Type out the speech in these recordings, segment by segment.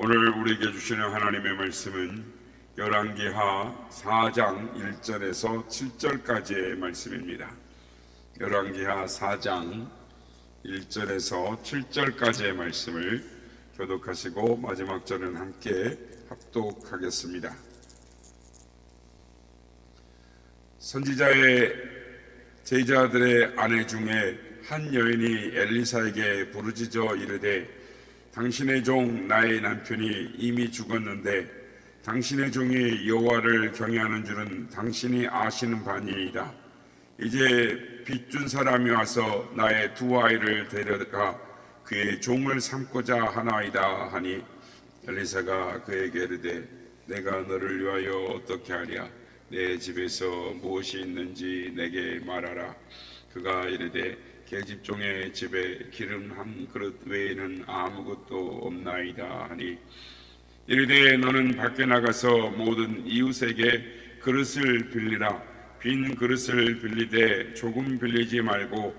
오늘 우리에게 주시는 하나님의 말씀은 열왕기하 4장 1절에서 7절까지의 말씀입니다. 열왕기하 4장 1절에서 7절까지의 말씀을 교독하시고 마지막 절은 함께 합독하겠습니다. 선지자의 제자들의 아내 중에 한 여인이 엘리사에게 부르짖어 이르되 당신의 종 나의 남편이 이미 죽었는데 당신의 종이 여호와를 경외하는 줄은 당신이 아시는 바니이다. 이제 빚준 사람이 와서 나의 두 아이를 데려가 그의 종을 삼고자 하나이다 하니 엘리사가 그에게 이르되 내가 너를 위하여 어떻게 하랴? 내 집에서 무엇이 있는지 내게 말하라. 그가 이르되 계집종의 집에 기름 한 그릇 외에는 아무것도 없나이다 하니 이르되 너는 밖에 나가서 모든 이웃에게 그릇을 빌리라. 빈 그릇을 빌리되 조금 빌리지 말고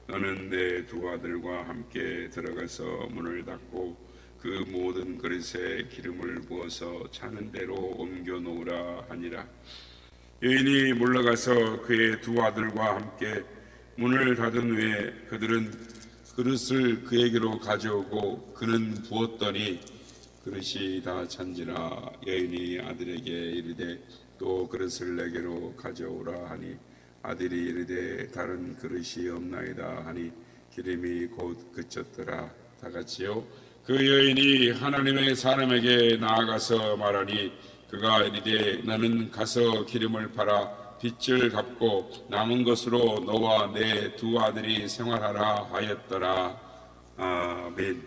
너는 내 두 아들과 함께 들어가서 문을 닫고 그 모든 그릇에 기름을 부어서 차는 대로 옮겨 놓으라 하니라. 여인이 물러가서 그의 두 아들과 함께 문을 닫은 후에 그들은 그릇을 그에게로 가져오고 그는 부었더니 그릇이 다 찬지라. 여인이 아들에게 이르되 또 그릇을 내게로 가져오라 하니 아들이 이르되 다른 그릇이 없나이다 하니 기름이 곧 그쳤더라. 다 같이요. 그 여인이 하나님의 사람에게 나아가서 말하니 그가 이르되 너는 가서 기름을 팔아 빚을 갚고 남은 것으로 너와 내 두 아들이 생활하라 하였더라. 아멘.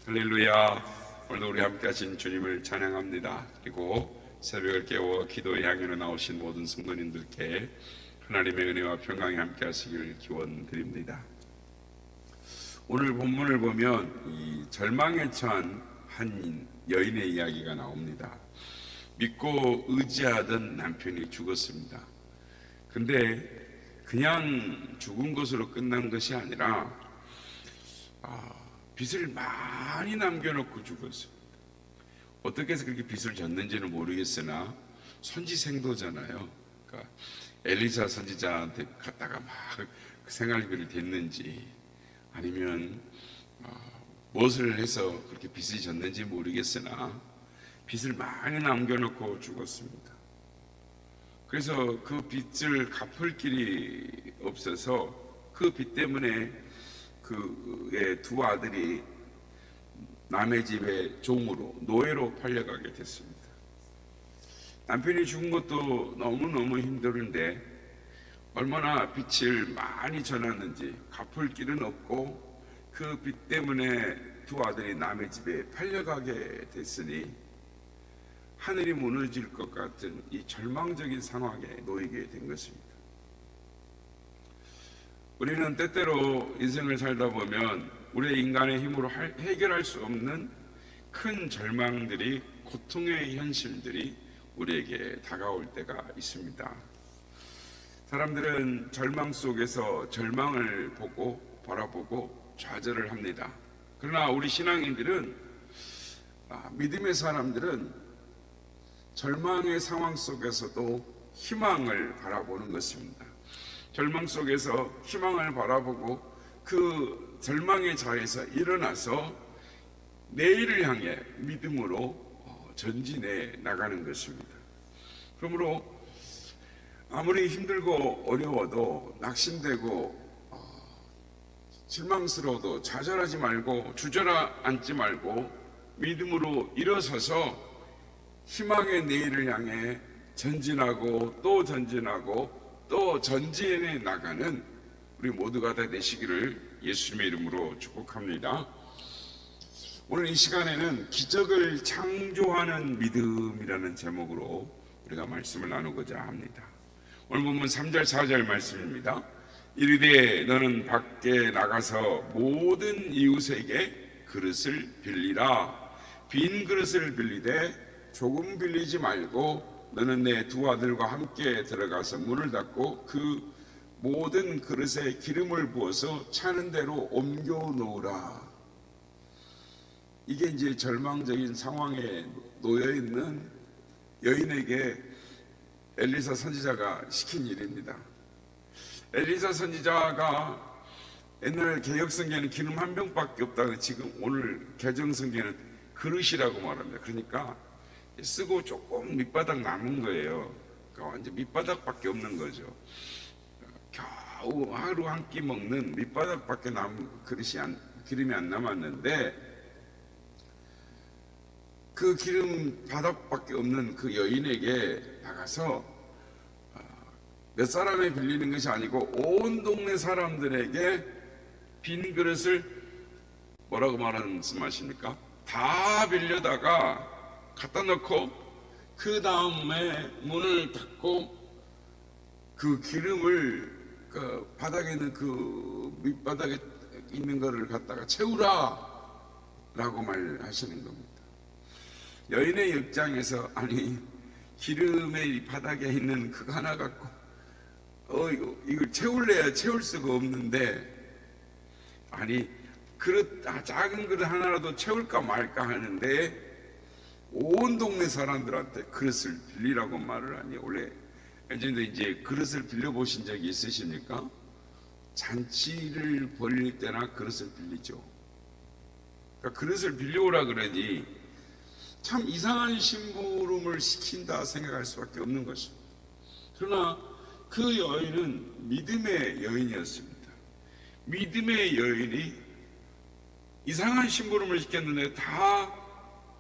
할렐루야. 오늘도 우리 함께 하신 주님을 찬양합니다. 그리고 새벽을 깨워 기도의 향연에 나오신 모든 성도님들께 하나님의 은혜와 평강이 함께 하시길 기원드립니다. 오늘 본문을 보면 이 절망에 처한 한 여인의 이야기가 나옵니다. 믿고 의지하던 남편이 죽었습니다. 근데 그냥 죽은 것으로 끝난 것이 아니라 빚을 많이 남겨놓고 죽었습니다. 어떻게 해서 그렇게 빚을 졌는지는 모르겠으나 선지생도잖아요. 그러니까 엘리사 선지자한테 갔다가 막 생활비를 댔는지 아니면 무엇을 해서 그렇게 빚이 졌는지 모르겠으나 빚을 많이 남겨놓고 죽었습니다. 그래서 그 빚을 갚을 길이 없어서 그 빚 때문에 그의 두 아들이 남의 집의 종으로 노예로 팔려가게 됐습니다. 남편이 죽은 것도 너무너무 힘들은데 얼마나 빚을 많이 져놨는지 갚을 길은 없고 그 빚 때문에 두 아들이 남의 집에 팔려가게 됐으니 하늘이 무너질 것 같은 이 절망적인 상황에 놓이게 된 것입니다. 우리는 때때로 인생을 살다 보면 우리의 인간의 힘으로 해결할 수 없는 큰 절망들이, 고통의 현실들이 우리에게 다가올 때가 있습니다. 사람들은 절망 속에서 절망을 바라보고 좌절을 합니다. 그러나 우리 신앙인들은, 믿음의 사람들은 절망의 상황 속에서도 희망을 바라보는 것입니다. 절망 속에서 희망을 바라보고 그 절망의 자리에서 일어나서 내일을 향해 믿음으로 전진해 나가는 것입니다. 그러므로 아무리 힘들고 어려워도 낙심되고 실망스러워도 좌절하지 말고 주저앉지 말고 믿음으로 일어서서 희망의 내일을 향해 전진하고 또 전진하고 또 전진해 나가는 우리 모두가 다 되시기를 예수님의 이름으로 축복합니다. 오늘 이 시간에는 기적을 창조하는 믿음이라는 제목으로 우리가 말씀을 나누고자 합니다. 오늘 본문 3절 4절 말씀입니다. 이르되 너는 밖에 나가서 모든 이웃에게 그릇을 빌리라. 빈 그릇을 빌리되 조금 빌리지 말고 너는 내 두 아들과 함께 들어가서 문을 닫고 그 모든 그릇에 기름을 부어서 차는 대로 옮겨 놓으라. 이게 이제 절망적인 상황에 놓여 있는 여인에게 엘리사 선지자가 시킨 일입니다. 엘리사 선지자가 옛날 개혁성경에는 기름 한 병밖에 없다고, 지금 오늘 개정성경에는 그릇이라고 말합니다. 그러니까 쓰고 조금 밑바닥 남은 거예요. 그러니까 완전 밑바닥밖에 없는 거죠. 겨우 하루 한 끼 먹는 밑바닥밖에 남은 기름이 안 남았는데, 그 기름 바닥밖에 없는 그 여인에게 나가서 몇 사람에 빌리는 것이 아니고 온 동네 사람들에게 빈 그릇을 뭐라고 말씀하십니까? 다 빌려다가 갖다 놓고 그 다음에 문을 닫고 그 기름을 그 바닥에 있는 그 밑바닥에 있는 거를 갖다가 채우라 라고 말하시는 겁니다. 여인의 입장에서, 아니 기름의 바닥에 있는 그거 하나 갖고 이걸 채울래야 채울 수가 없는데, 아니 그릇 작은 그릇 하나라도 채울까 말까 하는데 온 동네 사람들한테 그릇을 빌리라고 말을 하니, 원래 예전에 이제 그릇을 빌려 보신 적이 있으십니까? 잔치를 벌릴 때나 그릇을 빌리죠. 그러니까 그릇을 빌려오라 그러니 참 이상한 심부름을 시킨다 생각할 수밖에 없는 것입니다. 그러나 그 여인은 믿음의 여인이었습니다. 믿음의 여인이 이상한 심부름을 시켰는데 다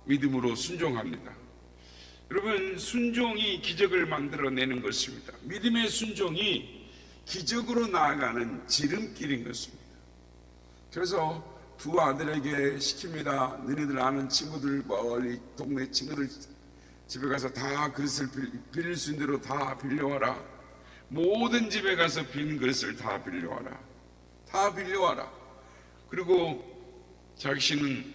믿음으로 순종합니다. 여러분, 순종이 기적을 만들어내는 것입니다. 믿음의 순종이 기적으로 나아가는 지름길인 것입니다. 그래서 두 아들에게 시킵니다. 너희들 아는 친구들, 멀리 동네 친구들 집에 가서 다 그릇을 빌릴 수 있는 대로 다 빌려와라. 모든 집에 가서 빈 그릇을 다 빌려와라. 다 빌려와라. 그리고 자신은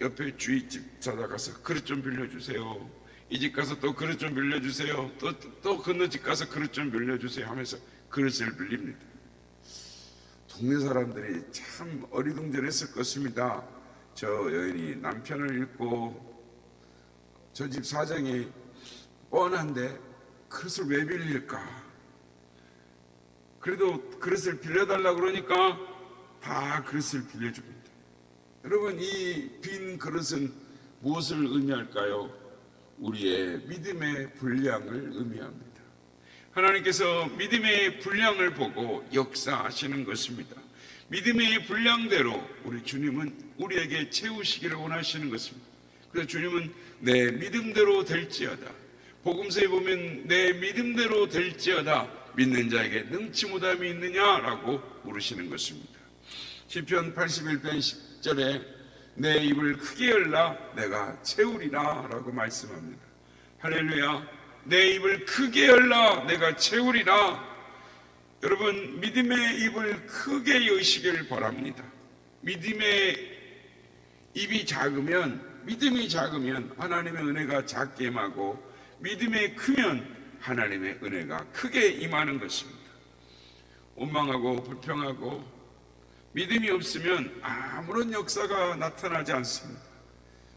옆에 주위집 찾아가서 그릇 좀 빌려주세요. 이 집 가서 또 그릇 좀 빌려주세요. 또 건너 집 가서 그릇 좀 빌려주세요 하면서 그릇을 빌립니다. 동네 사람들이 참 어리둥절했을 것입니다. 저 여인이 남편을 잃고 저 집 사정이 뻔한데 그릇을 왜 빌릴까? 그래도 그릇을 빌려달라 그러니까 다 그릇을 빌려줍니다. 여러분, 이 빈 그릇은 무엇을 의미할까요? 우리의 믿음의 분량을 의미합니다. 하나님께서 믿음의 분량을 보고 역사하시는 것입니다. 믿음의 분량대로 우리 주님은 우리에게 채우시기를 원하시는 것입니다. 그래서 주님은 내 믿음대로 될지어다, 복음서에 보면 내 믿음대로 될지어다, 믿는 자에게 능치 못함이 있느냐라고 물으시는 것입니다. 시편 81편 10절에 내 입을 크게 열라 내가 채우리라 라고 말씀합니다. 할렐루야. 내 입을 크게 열라 내가 채우리라. 여러분, 믿음의 입을 크게 여시길 바랍니다. 믿음의 입이 작으면, 믿음이 작으면 하나님의 은혜가 작게 임하고, 믿음이 크면 하나님의 은혜가 크게 임하는 것입니다. 원망하고 불평하고 믿음이 없으면 아무런 역사가 나타나지 않습니다.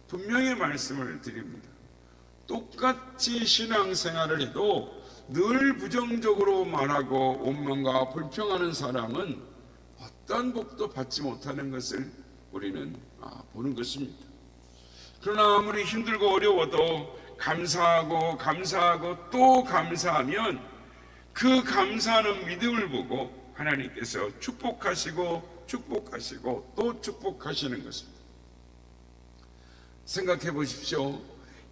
분명히 말씀을 드립니다. 똑같이 신앙생활을 해도 늘 부정적으로 말하고 원망과 불평하는 사람은 어떤 복도 받지 못하는 것을 우리는 보는 것입니다. 그러나 아무리 힘들고 어려워도 감사하고 또 감사하면 그 감사하는 믿음을 보고 하나님께서 축복하시고 또 축복하시는 것입니다. 생각해 보십시오.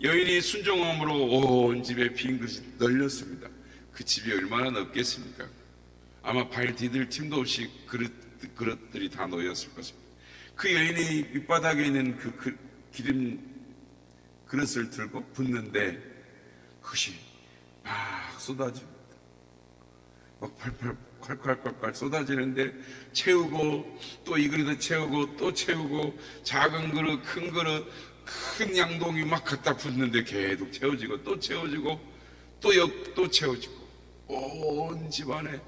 여인이 순종함으로 온 집에 빈 그릇이 널렸습니다. 그 집이 얼마나 넓겠습니까? 아마 발 디딜 틈도 없이 그릇들이 다 놓였을 것입니다. 그 여인이 밑바닥에 있는 그 기름 그릇을 들고 붓는데 그것이 막 쏟아집니다. 막 콸콸 쏟아지는데 채우고 또 이 그릇에 채우고 또 채우고, 작은 그릇 큰 그릇 큰 양동이 막 갖다 붓는데 계속 채워지고 또 채워지고 또 채워지고, 온 집안에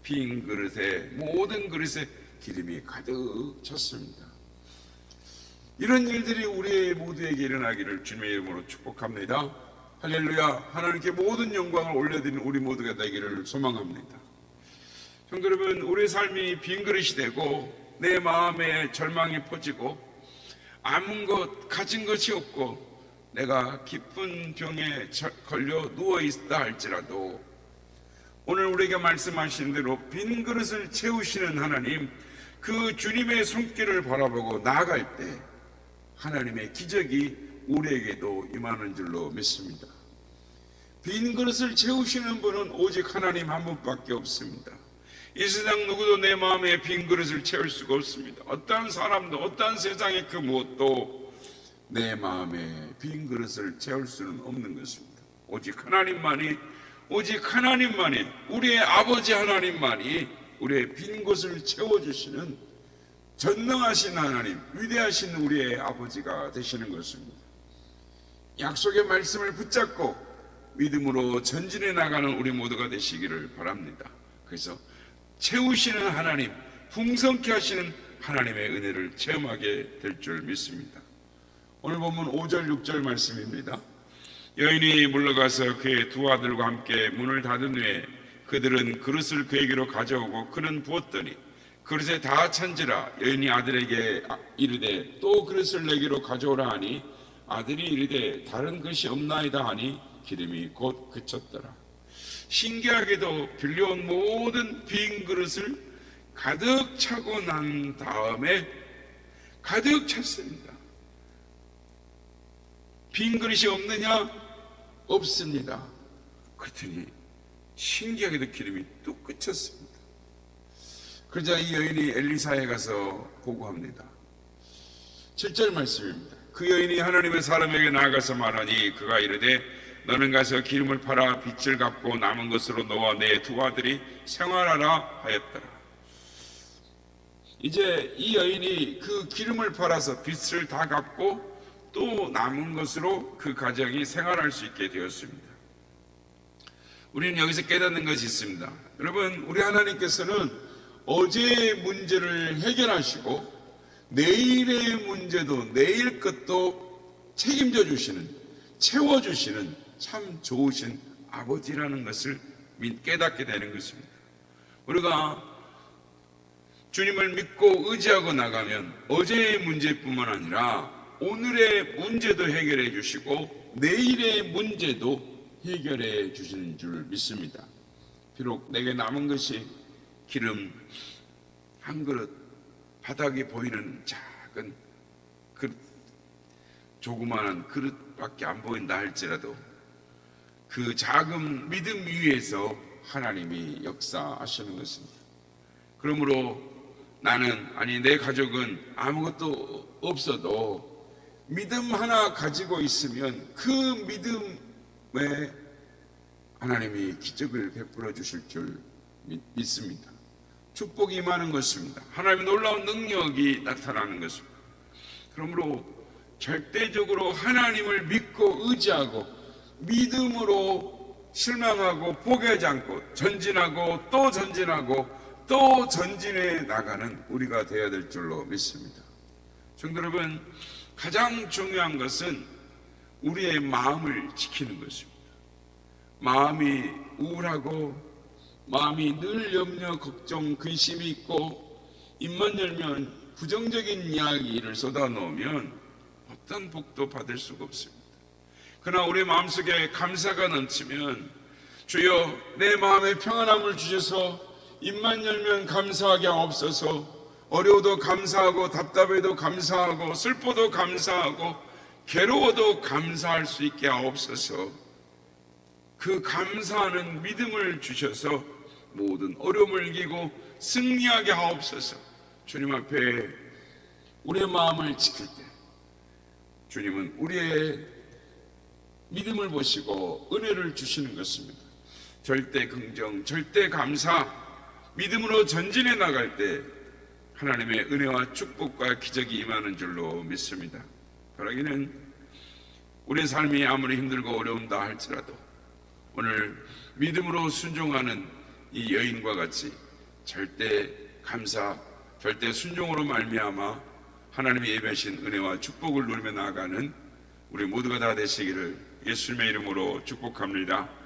빈 그릇에 모든 그릇에 기름이 가득 찼습니다. 이런 일들이 우리 모두에게 일어나기를 주님의 이름으로 축복합니다. 할렐루야. 하나님께 모든 영광을 올려드리는 우리 모두가 되기를 소망합니다. 성도 여러분, 우리의 삶이 빈 그릇이 되고 내 마음에 절망이 퍼지고 아무 가진 것이 없고 내가 깊은 병에 걸려 누워있다 할지라도 오늘 우리에게 말씀하신 대로 빈 그릇을 채우시는 하나님, 그 주님의 손길을 바라보고 나아갈 때 하나님의 기적이 우리에게도 임하는 줄로 믿습니다. 빈 그릇을 채우시는 분은 오직 하나님 한 분밖에 없습니다. 이 세상 누구도 내 마음에 빈 그릇을 채울 수가 없습니다. 어떠한 사람도 어떠한 세상의 그 무엇도 내 마음에 빈 그릇을 채울 수는 없는 것입니다. 오직 하나님만이 우리의 아버지 하나님만이 우리의 빈 곳을 채워주시는 전능하신 하나님, 위대하신 우리의 아버지가 되시는 것입니다. 약속의 말씀을 붙잡고 믿음으로 전진해 나가는 우리 모두가 되시기를 바랍니다. 그래서 채우시는 하나님, 풍성케 하시는 하나님의 은혜를 체험하게 될 줄 믿습니다. 오늘 본문 5절 6절 말씀입니다. 여인이 물러가서 그의 두 아들과 함께 문을 닫은 후에 그들은 그릇을 그에게로 가져오고 그는 부었더니 그릇에 다 찬지라. 여인이 아들에게 이르되 또 그릇을 내게로 가져오라 하니 아들이 이르되 다른 것이 없나이다 하니 기름이 곧 그쳤더라. 신기하게도 빌려온 모든 빈 그릇을 가득 차고 난 다음에 가득 찼습니다. 빈 그릇이 없느냐? 없습니다. 그랬더니 신기하게도 기름이 뚝 그쳤습니다. 그러자 이 여인이 엘리사에 가서 보고합니다. 7절 말씀입니다. 그 여인이 하나님의 사람에게 나아가서 말하니 그가 이르되 너는 가서 기름을 팔아 빚을 갚고 남은 것으로 너와 내 두 아들이 생활하라 하였더라. 이제 이 여인이 그 기름을 팔아서 빚을 다 갚고 또 남은 것으로 그 가정이 생활할 수 있게 되었습니다. 우리는 여기서 깨닫는 것이 있습니다. 여러분, 우리 하나님께서는 어제의 문제를 해결하시고 내일의 문제도 내일 것도 책임져 주시는, 채워주시는 참 좋으신 아버지라는 것을 깨닫게 되는 것입니다. 우리가 주님을 믿고 의지하고 나가면 어제의 문제뿐만 아니라 오늘의 문제도 해결해 주시고 내일의 문제도 해결해 주시는 줄 믿습니다. 비록 내게 남은 것이 기름 한 그릇, 바닥에 보이는 작은 그릇, 조그마한 그릇밖에 안 보인다 할지라도 그 작은 믿음 위에서 하나님이 역사하시는 것입니다. 그러므로 나는, 아니 내 가족은 아무것도 없어도 믿음 하나 가지고 있으면 그 믿음에 하나님이 기적을 베풀어 주실 줄 믿습니다. 축복이 임하는 것입니다. 하나님의 놀라운 능력이 나타나는 것입니다. 그러므로 절대적으로 하나님을 믿고 의지하고 믿음으로 실망하고 포기하지 않고 전진하고 또 전진하고 또 전진해 나가는 우리가 되어야 될 줄로 믿습니다. 성도 여러분, 가장 중요한 것은 우리의 마음을 지키는 것입니다. 마음이 우울하고 마음이 늘 염려, 걱정, 근심이 있고 입만 열면 부정적인 이야기를 쏟아놓으면 어떤 복도 받을 수가 없습니다. 그러나 우리 마음속에 감사가 넘치면 주여 내 마음에 평안함을 주셔서 입만 열면 감사하게 하옵소서. 어려워도 감사하고 답답해도 감사하고 슬퍼도 감사하고 괴로워도 감사할 수 있게 하옵소서. 그 감사하는 믿음을 주셔서 모든 어려움을 이기고 승리하게 하옵소서. 주님 앞에 우리의 마음을 지킬 때 주님은 우리의 믿음을 보시고 은혜를 주시는 것입니다. 절대 긍정, 절대 감사, 믿음으로 전진해 나갈 때 하나님의 은혜와 축복과 기적이 임하는 줄로 믿습니다. 바라기는 우리의 삶이 아무리 힘들고 어려운다 할지라도 오늘 믿음으로 순종하는 이 여인과 같이 절대 감사, 절대 순종으로 말미암아 하나님의 예배하신 은혜와 축복을 누리며 나아가는 우리 모두가 다 되시기를 예수님의 이름으로 축복합니다.